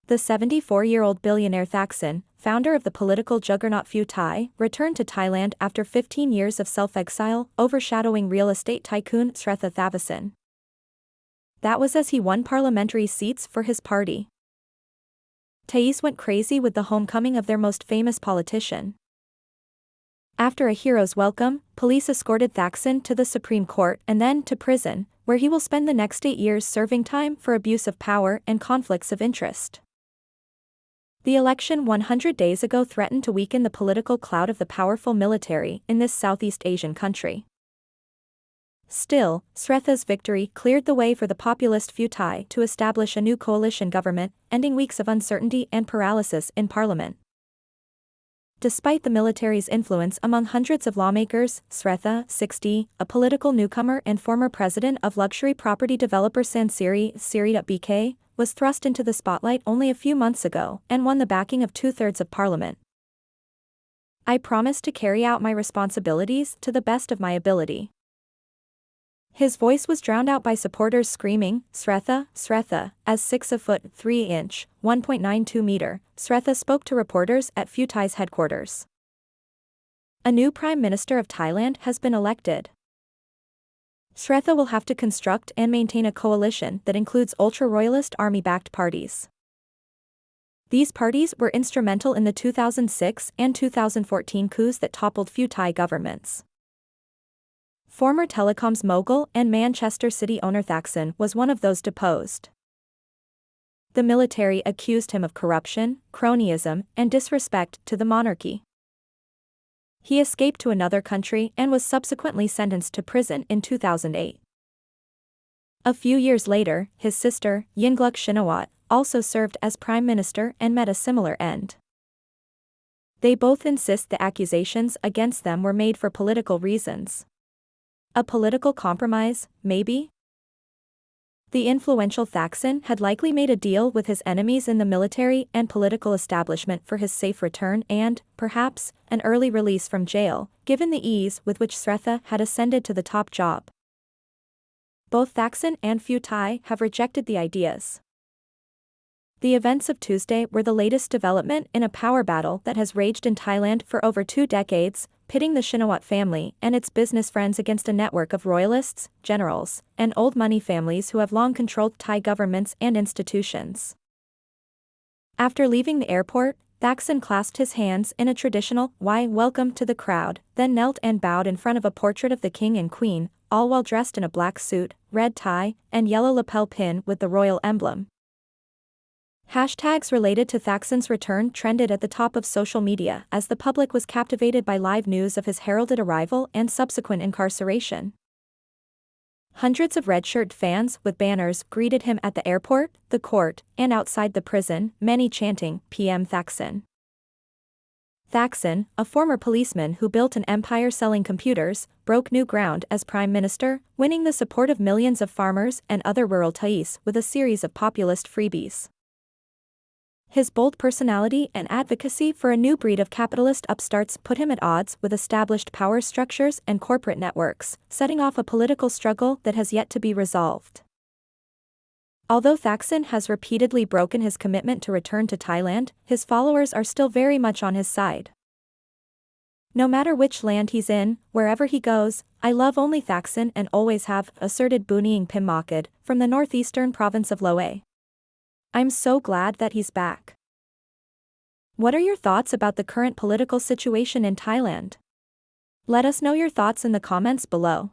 The 74-year-old billionaire Thaksin, founder of the political juggernaut Pheu, returned to Thailand after 15 years of self-exile, overshadowing real estate tycoon Sretha Thavisin. That was as he won parliamentary seats for his party. Thais went crazy with the homecoming of their most famous politician. After a hero's welcome, police escorted Thaksin to the Supreme Court and then to prison, where he will spend the next 8 years serving time for abuse of power and conflicts of interest. The election 100 days ago threatened to weaken the political clout of the powerful military in this Southeast Asian country. Still, Sretha's victory cleared the way for the populist Pheu to establish a new coalition government, ending weeks of uncertainty and paralysis in parliament. Despite the military's influence among hundreds of lawmakers, Sretha, 60, a political newcomer and former president of luxury property developer Sansiri BK, was thrust into the spotlight only a few months ago and won the backing of 2/3 of parliament. "I promise to carry out my responsibilities to the best of my ability." His voice was drowned out by supporters screaming, "Sretha, Sretha," as 6'3" (1.92 meter), Sretha spoke to reporters at Pheu's headquarters. A new Prime Minister of Thailand has been elected. Sretha will have to construct and maintain a coalition that includes ultra-royalist army-backed parties. These parties were instrumental in the 2006 and 2014 coups that toppled Pheu governments. Former telecoms mogul and Manchester City owner Thaksin was one of those deposed. The military accused him of corruption, cronyism, and disrespect to the monarchy. He escaped to another country and was subsequently sentenced to prison in 2008. A few years later, his sister, Yingluck Shinawat, also served as prime minister and met a similar end. They both insist the accusations against them were made for political reasons. A political compromise, maybe? The influential Thaksin had likely made a deal with his enemies in the military and political establishment for his safe return and, perhaps, an early release from jail, given the ease with which Sretha had ascended to the top job. Both Thaksin and Pheu have rejected the ideas. The events of Tuesday were the latest development in a power battle that has raged in Thailand for over 2 decades, pitting the Shinawat family and its business friends against a network of royalists, generals, and old money families who have long controlled Thai governments and institutions. After leaving the airport, Thaksin clasped his hands in a traditional welcome to the crowd, then knelt and bowed in front of a portrait of the king and queen, all while dressed in a black suit, red tie, and yellow lapel pin with the royal emblem. Hashtags related to Thaksin's return trended at the top of social media as the public was captivated by live news of his heralded arrival and subsequent incarceration. Hundreds of red-shirt fans with banners greeted him at the airport, the court, and outside the prison, many chanting, "PM Thaksin." Thaksin, a former policeman who built an empire selling computers, broke new ground as prime minister, winning the support of millions of farmers and other rural Thais with a series of populist freebies. His bold personality and advocacy for a new breed of capitalist upstarts put him at odds with established power structures and corporate networks, setting off a political struggle that has yet to be resolved. Although Thaksin has repeatedly broken his commitment to return to Thailand, his followers are still very much on his side. "No matter which land he's in, wherever he goes, I love only Thaksin and always have," asserted Bunying Pimmakad, from the northeastern province of Loei. "I'm so glad that he's back." What are your thoughts about the current political situation in Thailand? Let us know your thoughts in the comments below.